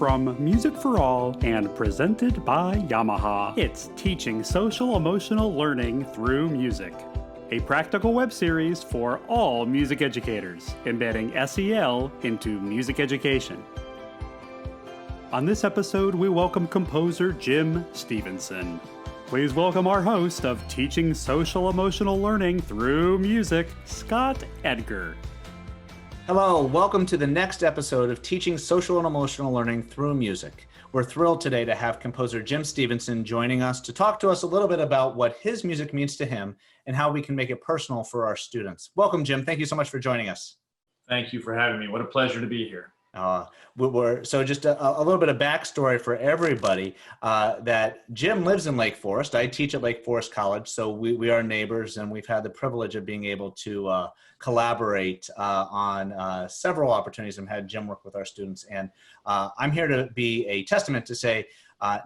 from Music for All and presented by Yamaha. It's Teaching Social Emotional Learning Through Music, a practical web series for all music educators, embedding SEL into music education. On this episode, we welcome composer Jim Stephenson. Please welcome our host of Teaching Social Emotional Learning Through Music, Scott Edgar. Hello, welcome to the next episode of Teaching Social and Emotional Learning Through Music. We're thrilled today to have composer Jim Stephenson joining us to talk to us a little bit about what his music means to him and how we can make it personal for our students. Welcome, Jim. Thank you so much for joining us. Thank you for having me. What a pleasure to be here. So just a little bit of backstory for everybody, that Jim lives in Lake Forest. I teach at Lake Forest College, so we are neighbors, and we've had the privilege of being able to collaborate on several opportunities and had Jim work with our students. And I'm here to be a testament to say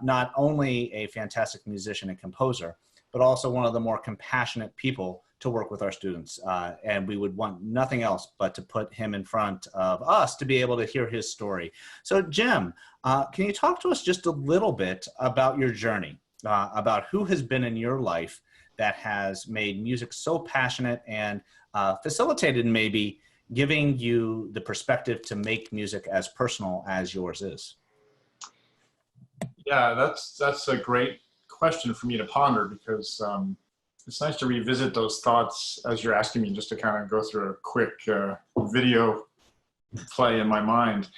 not only a fantastic musician and composer, but also one of the more compassionate people to work with our students. And we would want nothing else but to put him in front of us to be able to hear his story. So Jim, can you talk to us just a little bit about your journey, about who has been in your life that has made music so passionate and facilitated maybe giving you the perspective to make music as personal as yours is? Yeah, that's a great question for me to ponder, because it's nice to revisit those thoughts as you're asking me, just to kind of go through a quick video play in my mind.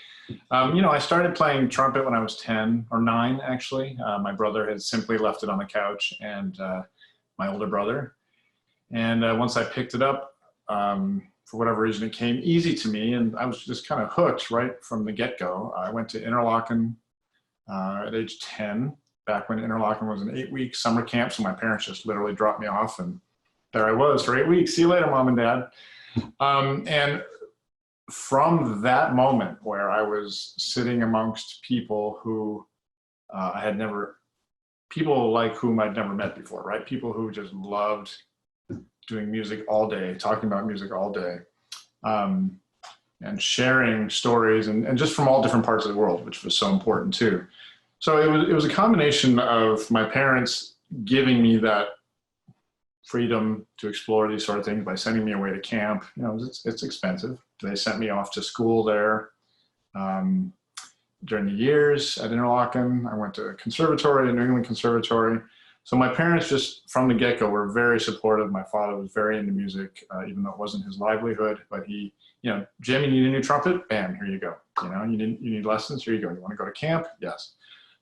I started playing trumpet when I was 10 or 9, actually. My brother had simply left it on the couch, and my older brother. And once I picked it up, for whatever reason, it came easy to me, and I was just kind of hooked right from the get-go. I went to Interlochen at age 10. Back when Interlochen was an 8-week summer camp, so my parents just literally dropped me off, and there I was for 8 weeks. See you later, Mom and Dad. And from that moment where I was sitting amongst people who people like whom I'd never met before, right? People who just loved doing music all day, talking about music all day, and sharing stories, and just from all different parts of the world, which was so important too. So it was a combination of my parents giving me that freedom to explore these sort of things by sending me away to camp. It's expensive. They sent me off to school there. During the years at Interlochen, I went to a conservatory, a New England conservatory. So my parents just from the get-go were very supportive. My father was very into music, even though it wasn't his livelihood, but he, Jim, you need a new trumpet? Bam, here you go. You need lessons? Here you go. You want to go to camp? Yes.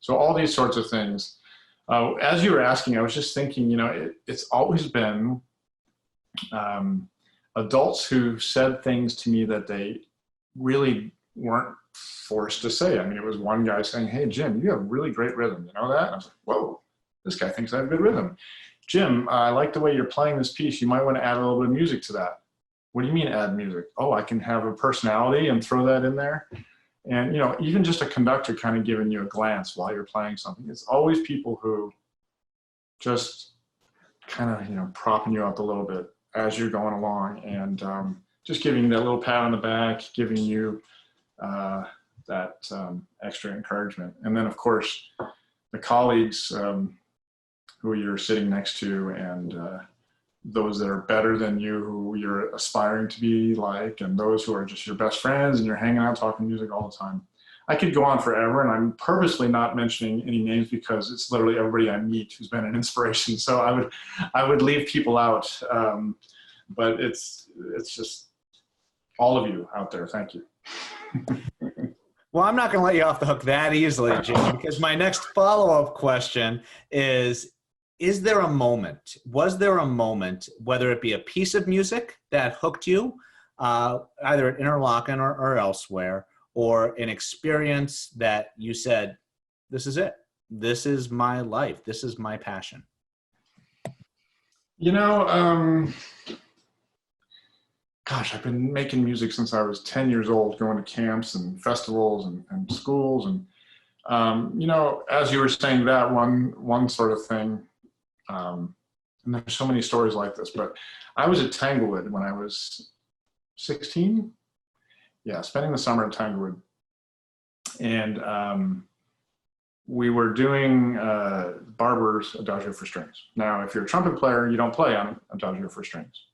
So all these sorts of things. As you were asking, I was just thinking, it's always been adults who said things to me that they really weren't forced to say. I mean, it was one guy saying, "Hey, Jim, you have really great rhythm. You know that?" And I was like, "Whoa, this guy thinks I have good rhythm." "Jim, I like the way you're playing this piece. You might want to add a little bit of music to that." "What do you mean add music?" "Oh, I can have a personality and throw that in there." And, even just a conductor kind of giving you a glance while you're playing something. It's always people who just kind of, propping you up a little bit as you're going along, and just giving you that little pat on the back, giving you that extra encouragement. And then, of course, the colleagues who you're sitting next to, and those that are better than you, who you're aspiring to be like, and those who are just your best friends, and you're hanging out talking music all the time. I could go on forever, and I'm purposely not mentioning any names because it's literally everybody I meet who's been an inspiration. So I would leave people out, but it's just all of you out there. Thank you. Well, I'm not going to let you off the hook that easily, Jim, because my next follow-up question is there a moment, was there a moment, whether it be a piece of music that hooked you, either at Interlochen or elsewhere, or an experience that you said, "This is it. This is my life. This is my passion"? Gosh, I've been making music since I was 10 years old, going to camps and festivals and schools. And, as you were saying that, one sort of thing, and there's so many stories like this, but I was at Tanglewood when I was 16. Yeah, spending the summer at Tanglewood. And we were doing Barber's Adagio for Strings. Now, if you're a trumpet player, you don't play on Adagio for Strings.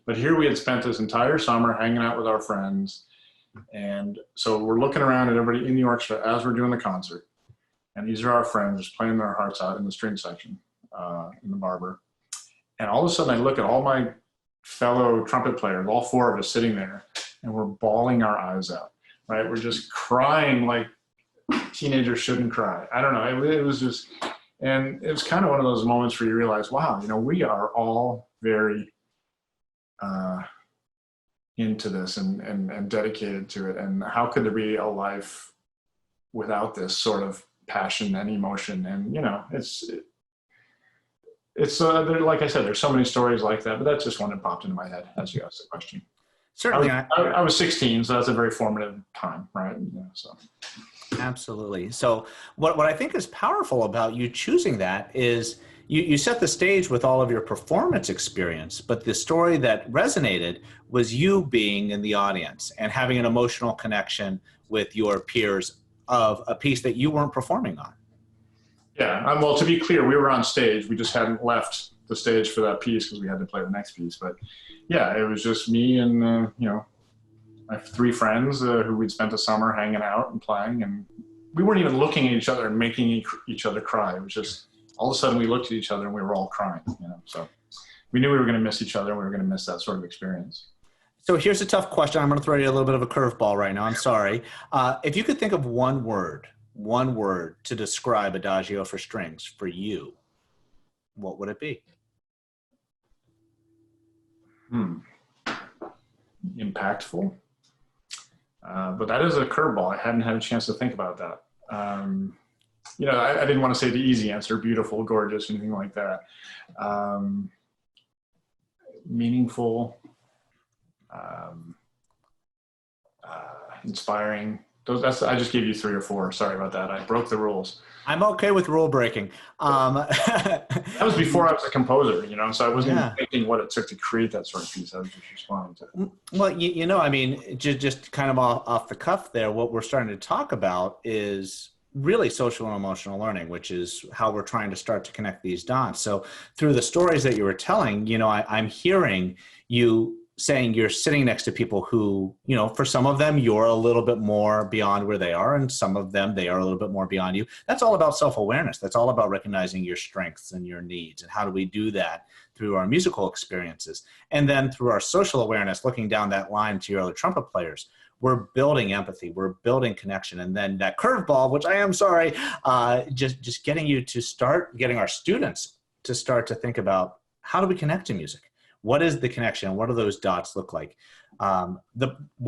But here we had spent this entire summer hanging out with our friends. And so we're looking around at everybody in the orchestra as we're doing the concert. And these are our friends just playing their hearts out in the string section in the Barber. And all of a sudden I look at all my fellow trumpet players, all four of us sitting there, and we're bawling our eyes out, right? We're just crying like teenagers shouldn't cry. I don't know, it was just, and it was kind of one of those moments where you realize, wow, you know, we are all very into this and dedicated to it. And how could there be a life without this sort of passion and emotion? And, you know, it's like I said, there's so many stories like that, but that's just one that popped into my head as you asked the question. Certainly. I was 16, so that's a very formative time, right? Yeah, so. Absolutely. So what I think is powerful about you choosing that is you set the stage with all of your performance experience, but the story that resonated was you being in the audience and having an emotional connection with your peers of a piece that you weren't performing on. Yeah, well, to be clear, we were on stage. We just hadn't left the stage for that piece because we had to play the next piece. But yeah, it was just me and, you know, my three friends who we'd spent the summer hanging out and playing. And we weren't even looking at each other and making each other cry. It was just all of a sudden we looked at each other and we were all crying, you know. So we knew we were going to miss each other and we were going to miss that sort of experience. So here's a tough question. I'm going to throw you a little bit of a curveball right now. I'm sorry. If you could think of one word to describe Adagio for Strings for you, what would it be? Impactful. But that is a curveball. I hadn't had a chance to think about that. You know, I didn't want to say the easy answer, beautiful, gorgeous, anything like that. Meaningful, inspiring. I just gave you 3 or 4. Sorry about that. I broke the rules. I'm okay with rule breaking. That was before I was a composer, you know, so I wasn't even thinking what it took to create that sort of piece. I was just responding to it. Well, you know, I mean, just kind of off the cuff there, what we're starting to talk about is really social and emotional learning, which is how we're trying to start to connect these dots. So through the stories that you were telling, you know, I'm hearing you saying you're sitting next to people who, you know, for some of them, you're a little bit more beyond where they are. And some of them, they are a little bit more beyond you. That's all about self-awareness. That's all about recognizing your strengths and your needs. And how do we do that through our musical experiences? And then through our social awareness, looking down that line to your other trumpet players, we're building empathy, we're building connection. And then that curveball, which I am sorry, just getting you to start getting our students to start to think about, how do we connect to music? What is the connection? What do those dots look like? One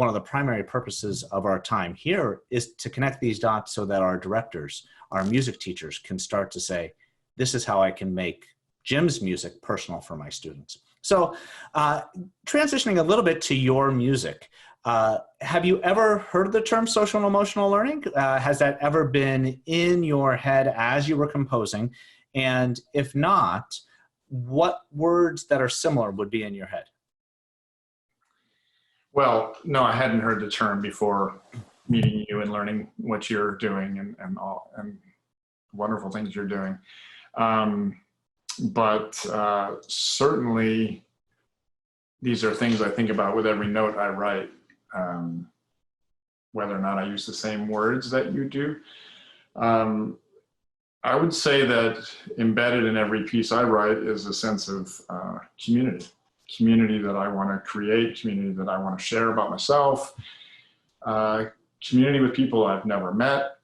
of the primary purposes of our time here is to connect these dots so that our directors, our music teachers can start to say, this is how I can make Jim's music personal for my students. So transitioning a little bit to your music, have you ever heard the term social and emotional learning? Has that ever been in your head as you were composing? And if not, what words that are similar would be in your head? Well, no, I hadn't heard the term before meeting you and learning what you're doing and all and wonderful things you're doing. But certainly these are things I think about with every note I write, whether or not I use the same words that you do. I would say that embedded in every piece I write is a sense of community that I want to create, community that I want to share about myself, community with people I've never met.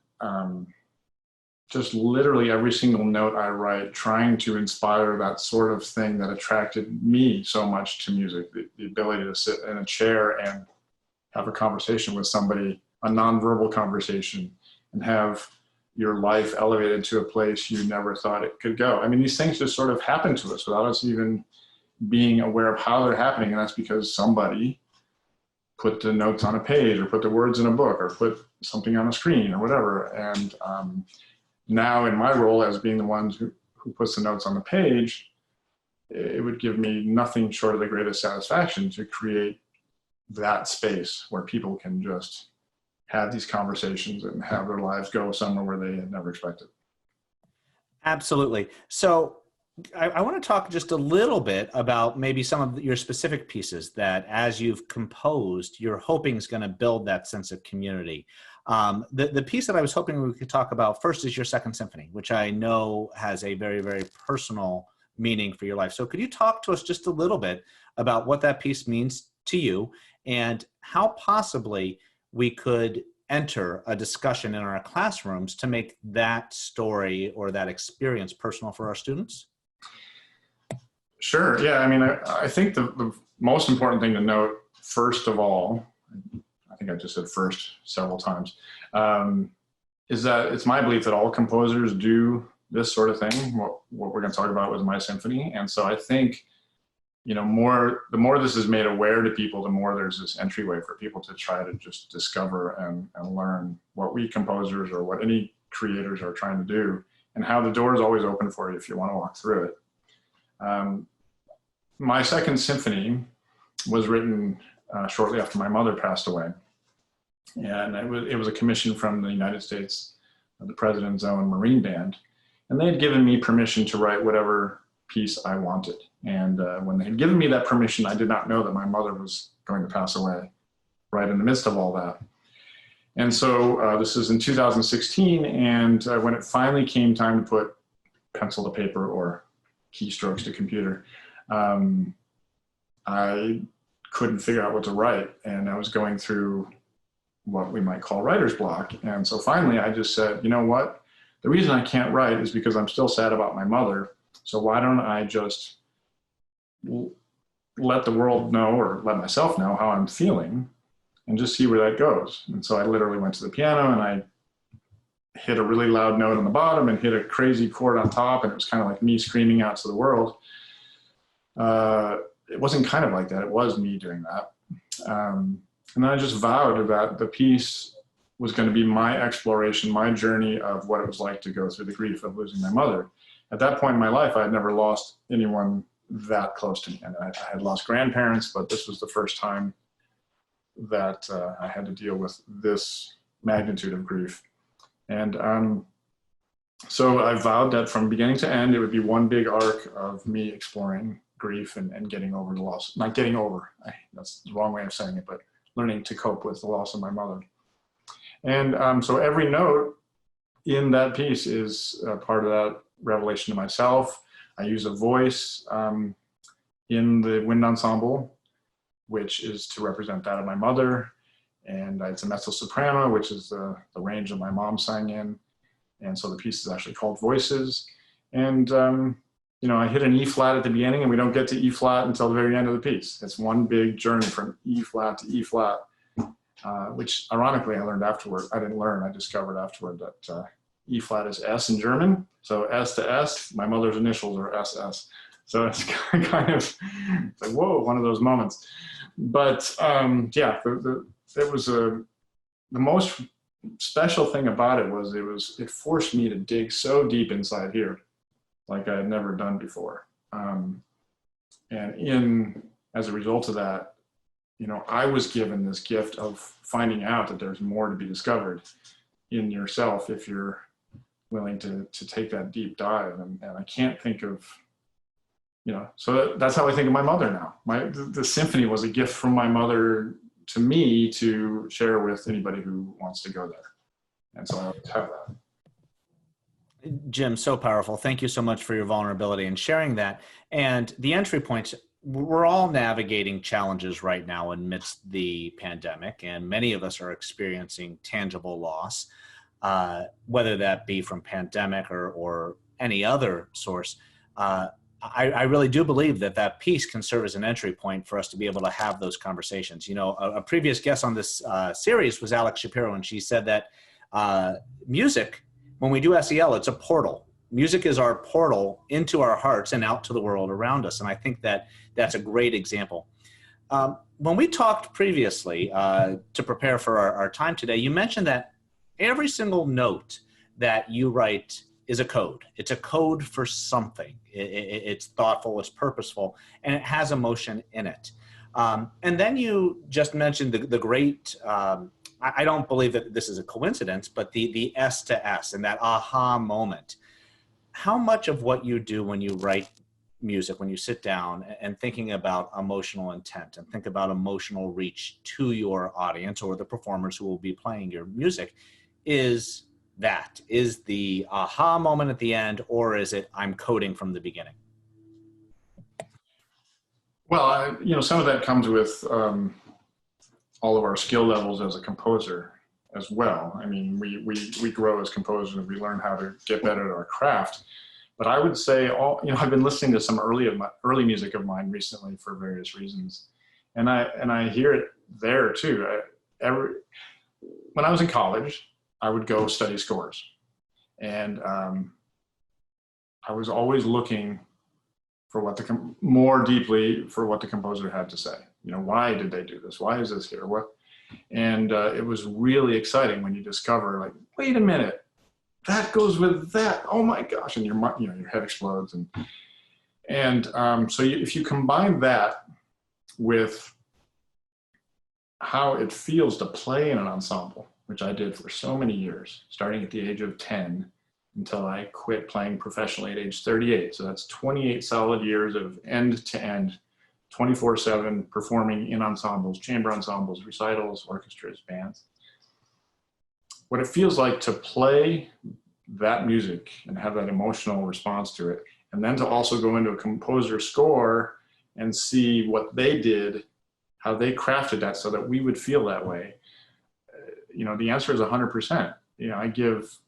Just literally every single note I write trying to inspire that sort of thing that attracted me so much to music, the ability to sit in a chair and have a conversation with somebody, a nonverbal conversation, and have your life elevated to a place you never thought it could go. I mean, these things just sort of happen to us without us even being aware of how they're happening. And that's because somebody put the notes on a page or put the words in a book or put something on a screen or whatever. And now in my role as being the one who puts the notes on the page, it would give me nothing short of the greatest satisfaction to create that space where people can just have these conversations and have their lives go somewhere where they had never expected. Absolutely. So I want to talk just a little bit about maybe some of your specific pieces that as you've composed, you're hoping is going to build that sense of community. The piece that I was hoping we could talk about first is your second symphony, which I know has a very, very personal meaning for your life. So could you talk to us just a little bit about what that piece means to you and how possibly we could enter a discussion in our classrooms to make that story or that experience personal for our students? Sure. Yeah. I mean, I think the most important thing to note, first of all, I think I just said first several times, is that it's my belief that all composers do this sort of thing. What we're going to talk about was my symphony. And so I think, the more this is made aware to people, the more there's this entryway for people to try to just discover and learn what we composers or what any creators are trying to do, and how the door is always open for you if you want to walk through it. My second symphony was written shortly after my mother passed away. And it was a commission from the United States, the President's Own Marine Band. And they had given me permission to write whatever piece I wanted. And when they had given me that permission, I did not know that my mother was going to pass away right in the midst of all that. And so this is in 2016. And when it finally came time to put pencil to paper or keystrokes to computer, I couldn't figure out what to write. And I was going through what we might call writer's block. And so finally I just said, you know what? The reason I can't write is because I'm still sad about my mother. So why don't I just let the world know or let myself know how I'm feeling and just see where that goes. And so I literally went to the piano and I hit a really loud note on the bottom and hit a crazy chord on top. And it was kind of like me screaming out to the world. It wasn't kind of like that. It was me doing that. And then I just vowed that the piece was going to be my exploration, my journey of what it was like to go through the grief of losing my mother. At that point in my life, I had never lost anyone that close to me. And I had lost grandparents, but this was the first time that I had to deal with this magnitude of grief. And so I vowed that from beginning to end, it would be one big arc of me exploring grief and getting over the loss. Not getting over, that's the wrong way of saying it, but learning to cope with the loss of my mother. And so every note in that piece is part of that revelation to myself. I use a voice in the wind ensemble, which is to represent that of my mother. And it's a mezzo soprano, which is the range that my mom sang in. And so the piece is actually called Voices. And, I hit an E flat at the beginning and we don't get to E flat until the very end of the piece. It's one big journey from E flat to E flat, which ironically I learned afterward. I didn't learn, I discovered afterward that E flat is S in German. So S to S, my mother's initials are SS. So it's kind of it's like, whoa, one of those moments. But yeah, it was the most special thing about it was it forced me to dig so deep inside here, like I had never done before. And as a result of that, I was given this gift of finding out that there's more to be discovered in yourself if you're willing to take that deep dive. And I can't think of, so that's how I think of my mother now. The symphony was a gift from my mother to me to share with anybody who wants to go there. And so I always have that. Jim, so powerful. Thank you so much for your vulnerability and sharing that. And the entry points, we're all navigating challenges right now amidst the pandemic, and many of us are experiencing tangible loss, whether that be from pandemic or any other source. I really do believe that piece can serve as an entry point for us to be able to have those conversations. A previous guest on this series was Alex Shapiro, and she said that music, when we do SEL, it's a portal. Music is our portal into our hearts and out to the world around us. And I think that's a great example. When we talked previously to prepare for our time today, you mentioned that every single note that you write is a code. It's a code for something. It's thoughtful, it's purposeful, and it has emotion in it. And then you just mentioned the great I don't believe that this is a coincidence, but the S to S and that aha moment. How much of what you do when you write music, when you sit down and thinking about emotional intent and think about emotional reach to your audience or the performers who will be playing your music, is the aha moment at the end, or is it I'm coding from the beginning? Well, some of that comes with all of our skill levels as a composer as well. I mean, we grow as composers and we learn how to get better at our craft. But I would say I've been listening to some early music of mine recently for various reasons. And I hear it there too. When I was in college, I would go study scores. And I was always looking for more deeply for what the composer had to say. Why did they do this? Why is this here? And it was really exciting when you discover, like, wait a minute, that goes with that. Oh my gosh! And your head explodes. So if you combine that with how it feels to play in an ensemble, which I did for so many years, starting at the age of 10 until I quit playing professionally at age 38. So that's 28 solid years of end to end, 24/7 performing in ensembles, chamber ensembles, recitals, orchestras, bands. What it feels like to play that music and have that emotional response to it, and then to also go into a composer score and see what they did, how they crafted that so that we would feel that way. The answer is 100%. I give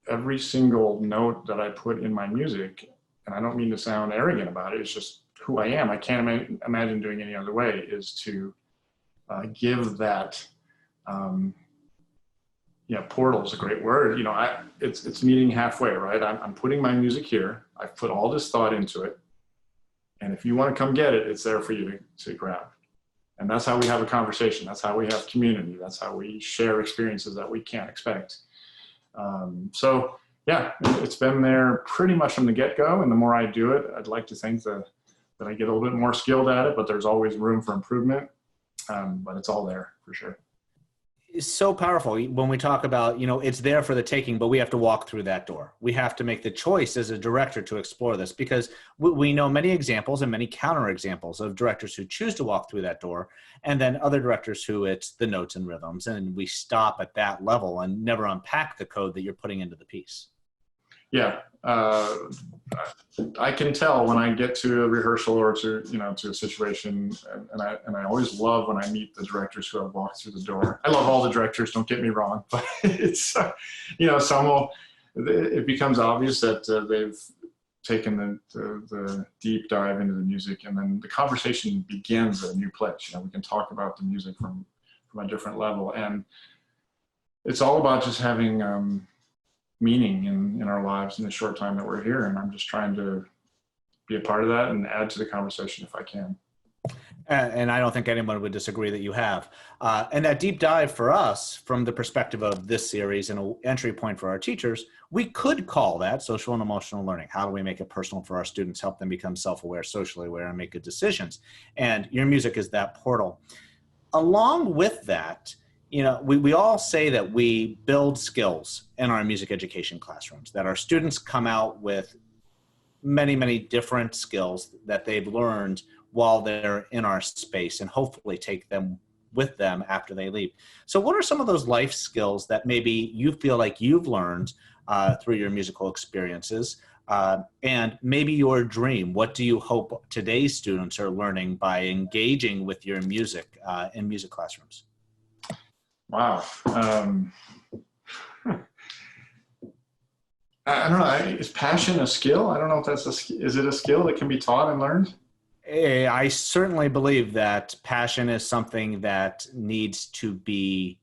every single note that I put in my music, and I don't mean to sound arrogant about it, it's just who I am. I can't imagine doing any other way, is to give that, portal is a great word. It's meeting halfway, right? I'm putting my music here. I've put all this thought into it. And if you want to come get it, it's there for you to grab. And that's how we have a conversation. That's how we have community. That's how we share experiences that we can't expect. It's been there pretty much from the get-go. And the more I do it, I'd like to think that I get a little bit more skilled at it, but there's always room for improvement. But it's all there for sure. It's so powerful when we talk about, it's there for the taking, but we have to walk through that door. We have to make the choice as a director to explore this, because we know many examples and many counterexamples of directors who choose to walk through that door, and then other directors who it's the notes and rhythms, and we stop at that level and never unpack the code that you're putting into the piece. Yeah, I can tell when I get to a rehearsal or to a situation, and I always love when I meet the directors who have walked through the door. I love all the directors, don't get me wrong, but it's it becomes obvious that they've taken the deep dive into the music, and then the conversation begins at a new place. We can talk about the music from a different level, and it's all about just having meaning in our lives in the short time that we're here. And I'm just trying to be a part of that and add to the conversation if I can. And I don't think anyone would disagree that you have. And that deep dive for us, from the perspective of this series and an entry point for our teachers, we could call that social and emotional learning. How do we make it personal for our students, help them become self-aware, socially aware, and make good decisions? And your music is that portal. Along with that, we all say that we build skills in our music education classrooms, that our students come out with many, many different skills that they've learned while they're in our space, and hopefully take them with them after they leave. So what are some of those life skills that maybe you feel like you've learned through your musical experiences? And maybe your dream, what do you hope today's students are learning by engaging with your music in music classrooms? Wow. I don't know. Is passion a skill? I don't know if that's is it a skill that can be taught and learned? I certainly believe that passion is something that needs to be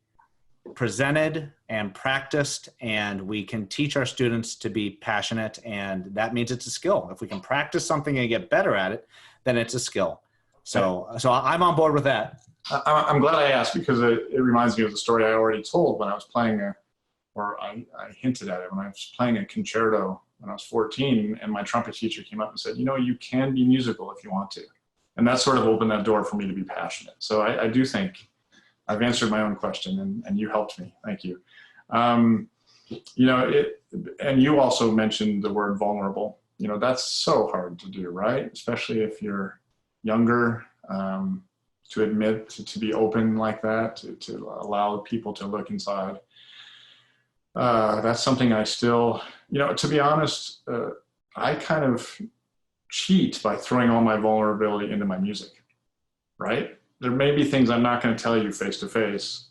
presented and practiced, and we can teach our students to be passionate, and that means it's a skill. If we can practice something and get better at it, then it's a skill. So I'm on board with that. I'm glad I asked, because it reminds me of the story I already told when I was playing I hinted at it when I was playing a concerto when I was 14, and my trumpet teacher came up and said, you can be musical if you want to. And that sort of opened that door for me to be passionate. So I do think I've answered my own question, and you helped me. Thank you. And you also mentioned the word vulnerable. That's so hard to do, right? Especially if you're younger, to admit, to be open like that, to allow people to look inside. That's something I still, to be honest, I kind of cheat by throwing all my vulnerability into my music, right? There may be things I'm not going to tell you face to face.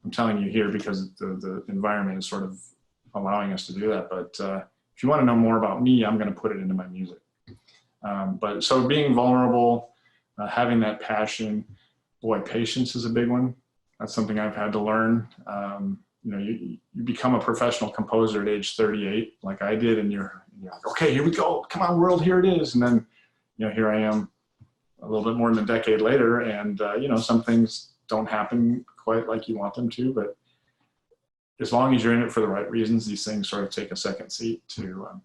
I'm telling you here because the environment is sort of allowing us to do that. But if you want to know more about me, I'm going to put it into my music. But so being vulnerable, having that passion, boy, patience is a big one. That's something I've had to learn. You become a professional composer at age 38, like I did, and you're like, okay, here we go. Come on, world, here it is. And then, here I am a little bit more than a decade later, and, some things don't happen quite like you want them to, but as long as you're in it for the right reasons, these things sort of take a second seat to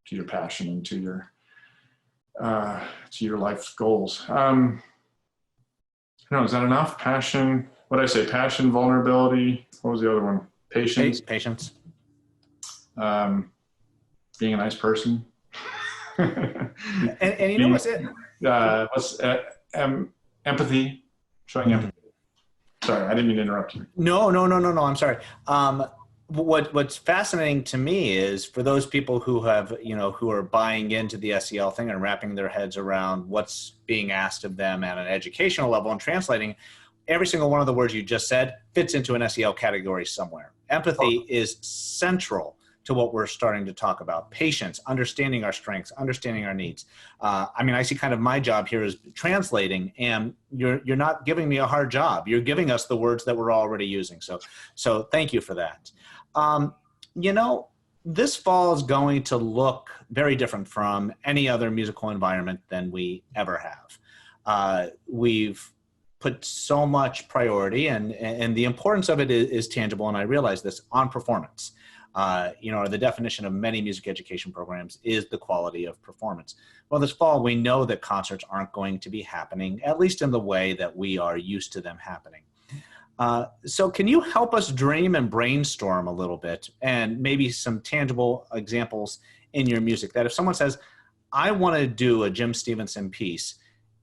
your passion and to your life goals. Is that enough? Passion. What did I say? Passion, vulnerability. What was the other one? Patience. Patience. Being a nice person. and you know what's it? Empathy. Showing empathy. Sorry, I didn't mean to interrupt you. No. I'm sorry. What's fascinating to me is for those people who have, who are buying into the SEL thing and wrapping their heads around what's being asked of them at an educational level and translating, every single one of the words you just said fits into an SEL category somewhere. Empathy is central to what we're starting to talk about. Patience, understanding our strengths, understanding our needs. I see kind of my job here is translating, and you're not giving me a hard job. You're giving us the words that we're already using. So thank you for that. This fall is going to look very different from any other musical environment than we ever have. We've put so much priority, and the importance of it is tangible, and I realize this, on performance. The definition of many music education programs is the quality of performance. Well, this fall, we know that concerts aren't going to be happening, at least in the way that we are used to them happening. So can you help us dream and brainstorm a little bit, and maybe some tangible examples in your music, that if someone says, I want to do a Jim Stephenson piece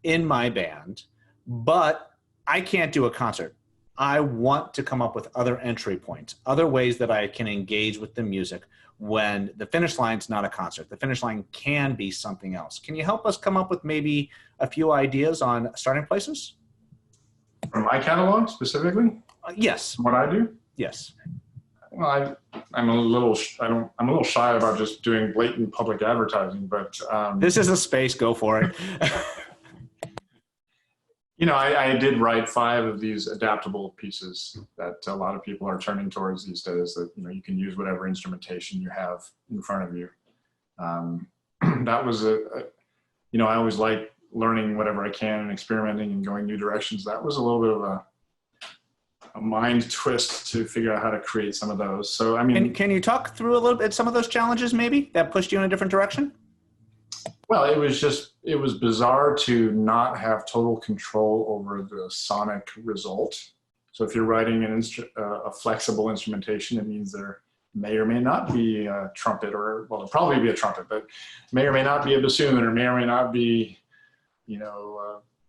in my band, but I can't do a concert. I want to come up with other entry points, other ways that I can engage with the music when the finish line's not a concert. The finish line can be something else. Can you help us come up with maybe a few ideas on starting places? From my catalog specifically? Yes. What I do? Yes. Well, I'm a little shy about just doing blatant public advertising, but this is a space. Go for it. I did write 5 of these adaptable pieces that a lot of people are turning towards these days, that, you can use whatever instrumentation you have in front of you. That was I always like learning whatever I can and experimenting and going new directions. That was a little bit of a mind twist to figure out how to create some of those. So, can you talk through a little bit some of those challenges maybe that pushed you in a different direction? Well, it was bizarre to not have total control over the sonic result. So if you're writing a flexible instrumentation, it means there may or may not be a trumpet, or, well, there'll probably be a trumpet, but may or may not be a bassoon, or may or may not be,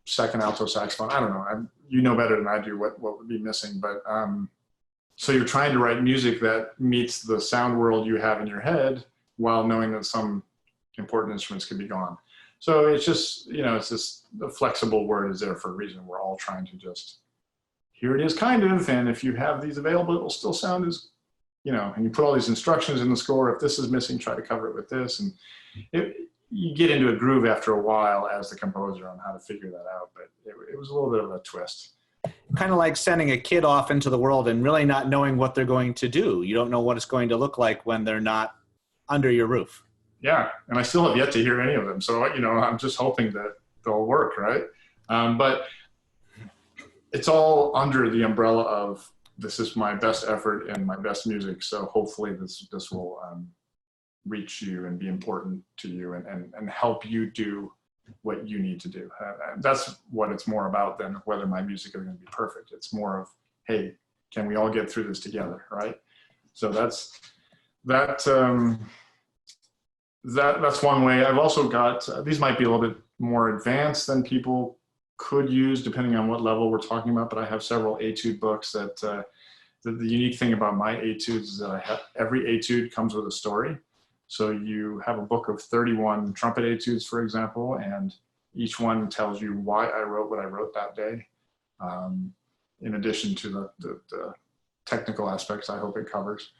second alto saxophone. I don't know. You know better than I do what would be missing. But so you're trying to write music that meets the sound world you have in your head while knowing that some important instruments could be gone. So it's just, it's just, the flexible word is there for a reason. We're all trying to just, here it is kind of, and if you have these available, it will still sound as, and you put all these instructions in the score. If this is missing, try to cover it with this. And you get into a groove after a while as the composer on how to figure that out. But it was a little bit of a twist. Kind of like sending a kid off into the world and really not knowing what they're going to do. You don't know what it's going to look like when they're not under your roof. Yeah, and I still have yet to hear any of them. So, I'm just hoping that they'll work, right? But it's all under the umbrella of, this is my best effort and my best music. So hopefully this will reach you and be important to you and help you do what you need to do. That's what it's more about than whether my music is going to be perfect. It's more of, hey, can we all get through this together, right? So that's one way. I've also got, these might be a little bit more advanced than people could use depending on what level we're talking about, but I have several etude books that, the unique thing about my etudes is that every etude comes with a story. So you have a book of 31 trumpet etudes, for example, and each one tells you why I wrote what I wrote that day. In addition to the technical aspects I hope it covers.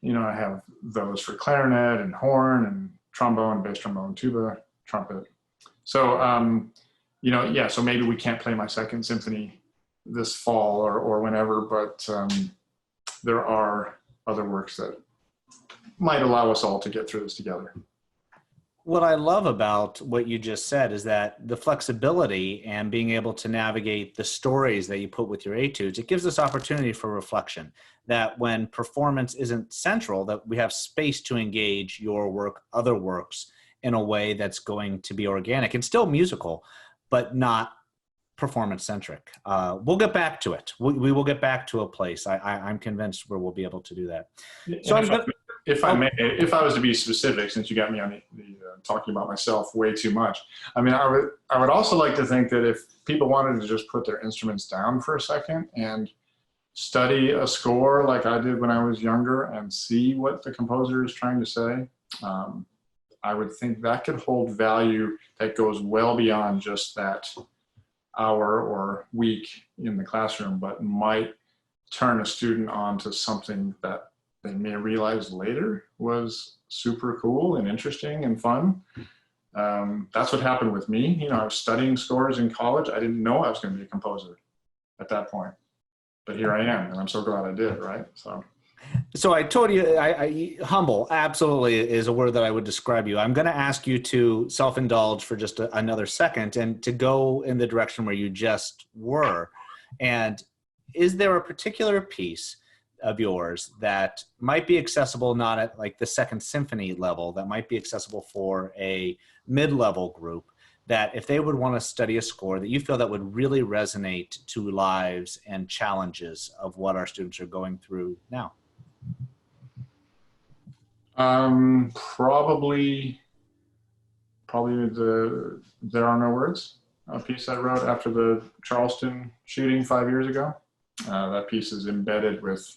You know, I have those for clarinet and horn and trombone, bass trombone, tuba, trumpet. So, you know, yeah, so maybe we can't play my second symphony this fall or whenever, but there are other works that might allow us all to get through this together. What I love about what you just said is that the flexibility and being able to navigate the stories that you put with your etudes, it gives us opportunity for reflection, that when performance isn't central, that we have space to engage your work, other works, in a way that's going to be organic and still musical, but not performance centric. We'll get back to it. We will get back to a place. I'm convinced where we'll be able to do that. So if I may, if I was to be specific, since you got me on the talking about myself way too much, I mean, I would also like to think that if people wanted to just put their instruments down for a second and study a score like I did when I was younger and see what the composer is trying to say, I would think that could hold value that goes well beyond just that hour or week in the classroom, but might turn a student on to something that they may realize later was super cool and interesting and fun. That's what happened with me. You know, I was studying scores in college. I didn't know I was going to be a composer at that point, but here I am, and I'm so glad I did, right? So I told you, humble absolutely is a word that I would describe you. I'm going to ask you to self-indulge for just another second and to go in the direction where you just were. And is there a particular piece of yours that might be accessible, not at like the second symphony level, that might be accessible for a mid-level group, that if they would want to study a score, that you feel that would really resonate to lives and challenges of what our students are going through now? Probably the There Are No Words, a piece I wrote after the Charleston shooting 5 years ago. That piece is embedded with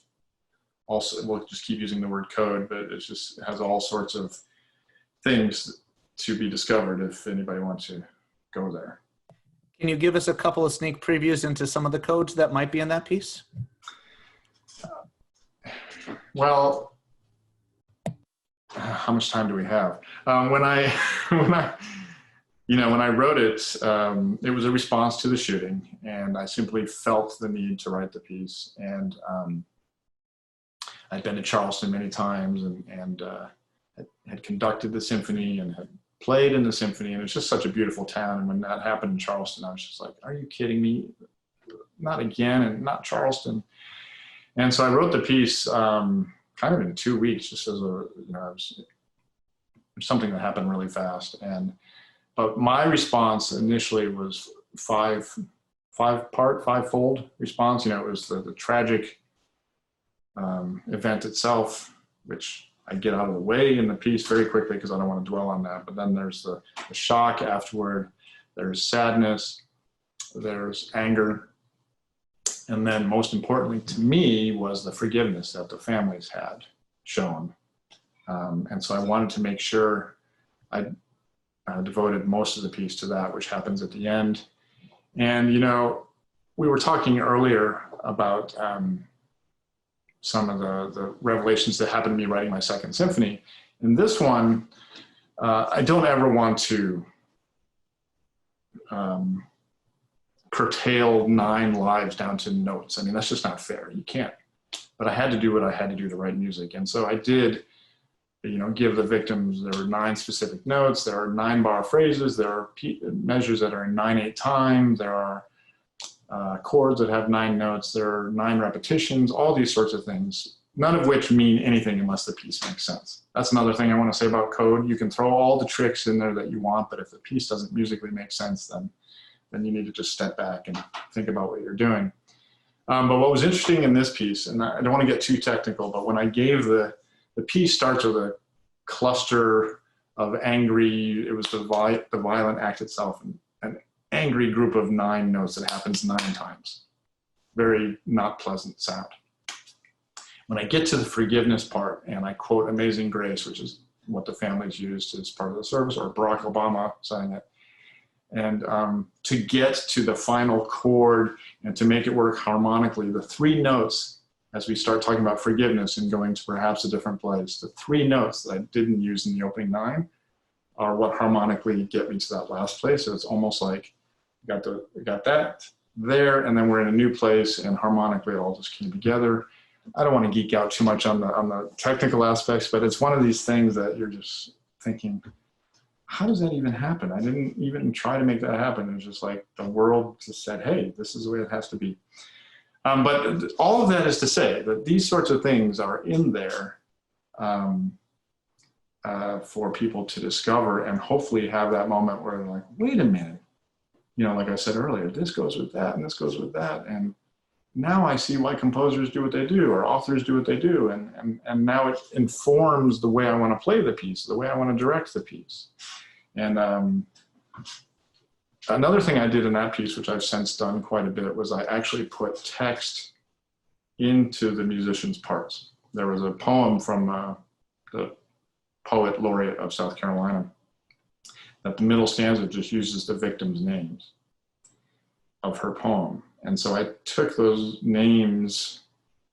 also, we'll just keep using the word code, but it has all sorts of things to be discovered if anybody wants to go there. Can you give us a couple of sneak previews into some of the codes that might be in that piece? Well, how much time do we have? When I wrote it, it was a response to the shooting, and I simply felt the need to write the piece. And I'd been to Charleston many times and had conducted the symphony and had played in the symphony, and it's just such a beautiful town. And when that happened in Charleston, I was just like, are you kidding me? Not again, and not Charleston. And so I wrote the piece kind of in 2 weeks, just as it was something that happened really fast. But my response initially was five-fold response. You know, it was the tragic event itself, which I get out of the way in the piece very quickly because I don't want to dwell on that. But then there's the shock afterward, there's sadness, there's anger, and then most importantly to me was the forgiveness that the families had shown. And so I wanted to make sure I devoted most of the piece to that, which happens at the end. And, you know, we were talking earlier about some of the revelations that happened to me writing my second symphony. In this one, I don't ever want to curtail 9 lives down to notes. I mean, that's just not fair. You can't. But I had to do what I had to do to write music. And so I did, you know, give the victims, there were 9 specific notes, there are 9-bar phrases, there are measures that are in 9/8 time, there are chords that have 9 notes, there are 9 repetitions, all these sorts of things none of which mean anything unless the piece makes sense. That's another thing I want to say about code. You can throw all the tricks in there that you want, but if the piece doesn't musically make sense, then you need to just step back and think about what you're doing. But what was interesting in this piece, and I don't want to get too technical, but when I gave the piece starts with a cluster of angry, it was the violent act itself, an angry group of 9 notes that happens 9 times. Very not pleasant sound. When I get to the forgiveness part and I quote Amazing Grace, which is what the families used as part of the service, or Barack Obama sang it, and to get to the final chord and to make it work harmonically, the 3 notes, as we start talking about forgiveness and going to perhaps a different place, the 3 notes that I didn't use in the opening 9 are what harmonically get me to that last place. So it's almost like we got that there, and then we're in a new place, and harmonically it all just came together. I don't want to geek out too much on the technical aspects, but it's one of these things that you're just thinking, how does that even happen? I didn't even try to make that happen. It was just like the world just said, hey, this is the way it has to be. But all of that is to say that these sorts of things are in there for people to discover and hopefully have that moment where they're like, wait a minute, like I said earlier, this goes with that and this goes with that. And now I see why composers do what they do, or authors do what they do. And now it informs the way I want to play the piece, the way I want to direct the piece. And another thing I did in that piece, which I've since done quite a bit, was I actually put text into the musicians' parts. There was a poem from the poet laureate of South Carolina that the middle stanza just uses the victims' names of her poem. And so I took those names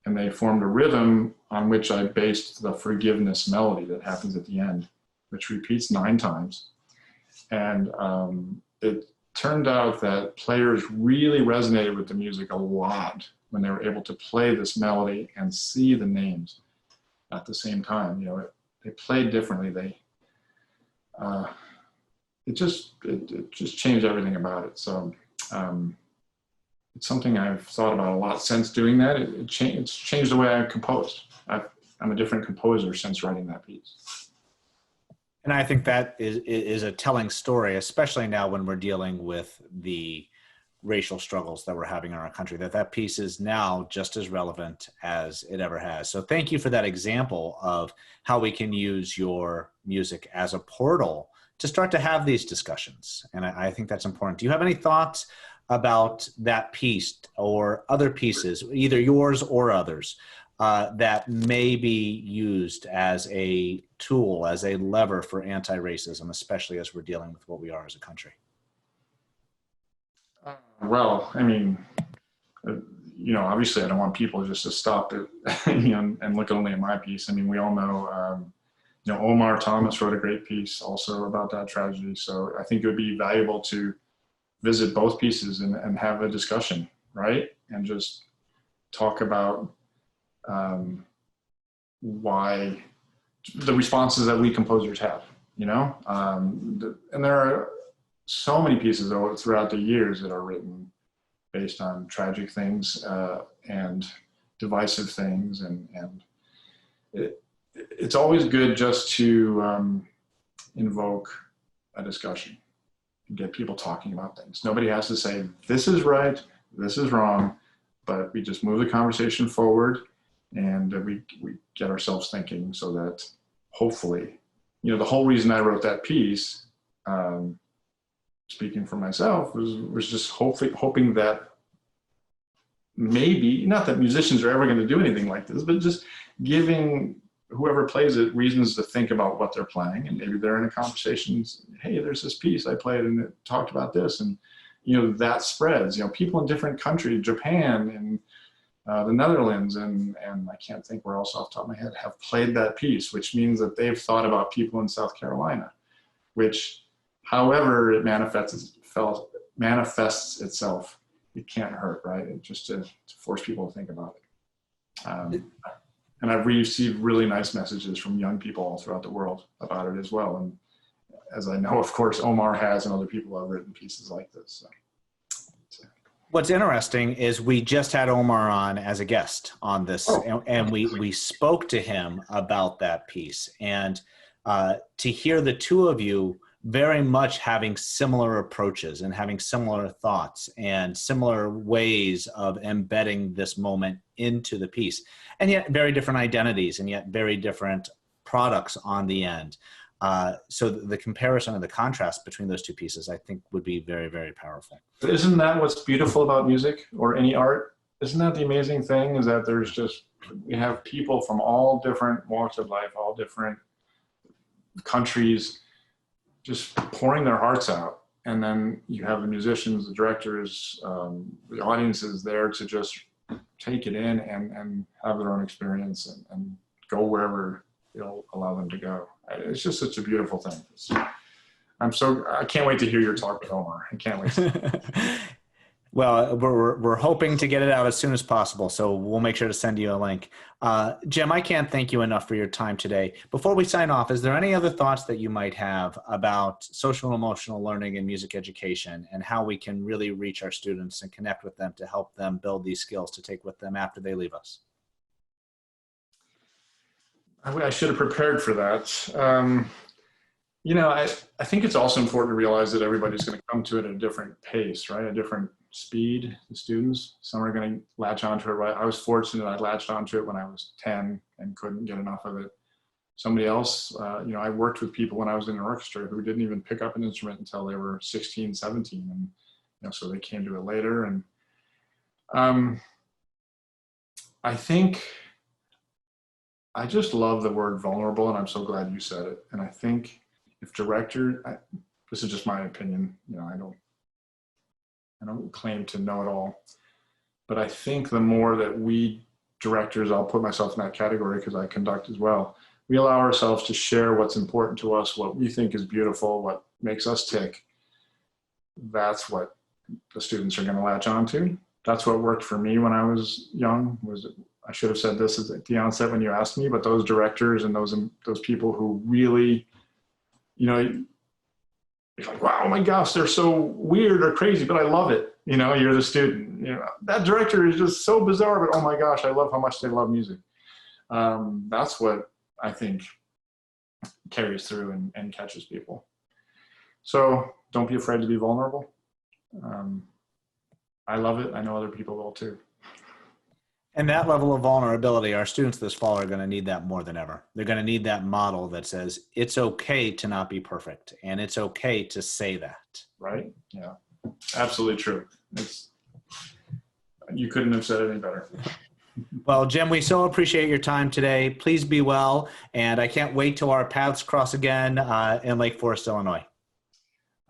and they formed a rhythm on which I based the forgiveness melody that happens at the end, which repeats 9 times. And it turned out that players really resonated with the music a lot when they were able to play this melody and see the names at the same time. They played differently. It just changed everything about it. So it's something I've thought about a lot since doing that. It's changed the way I composed. I'm a different composer since writing that piece. And I think that is a telling story, especially now when we're dealing with the racial struggles that we're having in our country, that piece is now just as relevant as it ever has. So thank you for that example of how we can use your music as a portal to start to have these discussions. And I think that's important. Do you have any thoughts about that piece or other pieces, either yours or others, that may be used as a tool, as a lever for anti-racism, especially as we're dealing with what we are as a country? Well, I mean, obviously I don't want people just to stop it and look only at my piece. I mean, we all know, Omar Thomas wrote a great piece also about that tragedy. So I think it would be valuable to visit both pieces and have a discussion, right? And just talk about why the responses that we composers have, and there are so many pieces throughout the years that are written based on tragic things and divisive things, and it's always good just to invoke a discussion and get people talking about things. Nobody has to say, this is right, this is wrong, but we just move the conversation forward and we get ourselves thinking so that hopefully, the whole reason I wrote that piece, speaking for myself, was just hoping that maybe, not that musicians are ever going to do anything like this, but just giving whoever plays it reasons to think about what they're playing, and maybe they're in a conversation, hey, there's this piece I played and it talked about this, and that spreads. People in different countries, Japan and the Netherlands, and I can't think where else off the top of my head, have played that piece, which means that they've thought about people in South Carolina, which, however it manifests itself, it can't hurt, right? Just to force people to think about it. And I've received really nice messages from young people all throughout the world about it as well. And as I know, of course, Omar has, and other people have written pieces like this. So. What's interesting is we just had Omar on as a guest on this, and we spoke to him about that piece. And to hear the two of you very much having similar approaches and having similar thoughts and similar ways of embedding this moment into the piece, and yet very different identities and yet very different products on the end. So the comparison and the contrast between those two pieces, I think, would be very, very powerful. But isn't that what's beautiful about music or any art? Isn't that the amazing thing, is that we have people from all different walks of life, all different countries, just pouring their hearts out. And then you have the musicians, the directors, the audiences there to just take it in and have their own experience and go wherever it'll allow them to go. It's just such a beautiful thing. I can't wait to hear your talk with Omar. I can't wait. Well, we're hoping to get it out as soon as possible, so we'll make sure to send you a link. Jim, I can't thank you enough for your time today. Before we sign off, is there any other thoughts that you might have about social and emotional learning and music education and how we can really reach our students and connect with them to help them build these skills to take with them after they leave us? I should have prepared for that. I think it's also important to realize that everybody's going to come to it at a different pace, right? A different speed, the students. Some are going to latch onto it, right? I was fortunate I latched onto it when I was 10 and couldn't get enough of it. Somebody else, I worked with people when I was in an orchestra who didn't even pick up an instrument until they were 16, 17. And, so they came to it later. And I think I just love the word vulnerable, and I'm so glad you said it. And I think if this is just my opinion, I don't claim to know it all, but I think the more that we directors, I'll put myself in that category because I conduct as well, we allow ourselves to share what's important to us, what we think is beautiful, what makes us tick. That's what the students are going to latch on to. That's what worked for me when I was young. I should have said this at the onset when you asked me, but those directors and those people who really, you're like, wow, oh my gosh, they're so weird or crazy, but I love it. You're the student. That director is just so bizarre, but oh my gosh, I love how much they love music. That's what I think carries through and catches people. So don't be afraid to be vulnerable. I love it. I know other people will too. And that level of vulnerability, our students this fall are going to need that more than ever. They're going to need that model that says it's okay to not be perfect, and it's okay to say that. Right? Yeah, absolutely true. You couldn't have said it any better. Well, Jim, we so appreciate your time today. Please be well, and I can't wait till our paths cross again in Lake Forest, Illinois.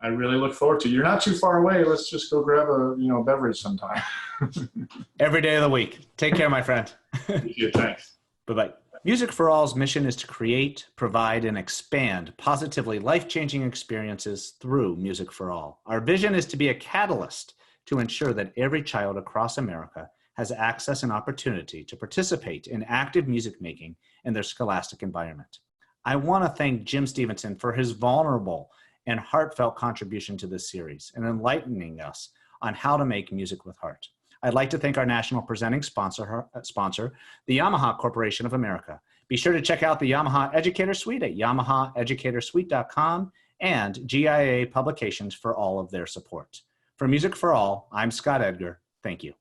I really look forward to it. You're not too far away. Let's just go grab a beverage sometime. Every day of the week. Take care, my friend. You too. Thanks. Bye-bye. Music for All's mission is to create, provide, and expand positively life-changing experiences through Music for All. Our vision is to be a catalyst to ensure that every child across America has access and opportunity to participate in active music making in their scholastic environment. I want to thank Jim Stephenson for his vulnerable and heartfelt contribution to this series and enlightening us on how to make music with heart. I'd like to thank our national presenting sponsor, the Yamaha Corporation of America. Be sure to check out the Yamaha Educator Suite at yamahaeducatorsuite.com and GIA Publications for all of their support. For Music for All, I'm Scott Edgar. Thank you.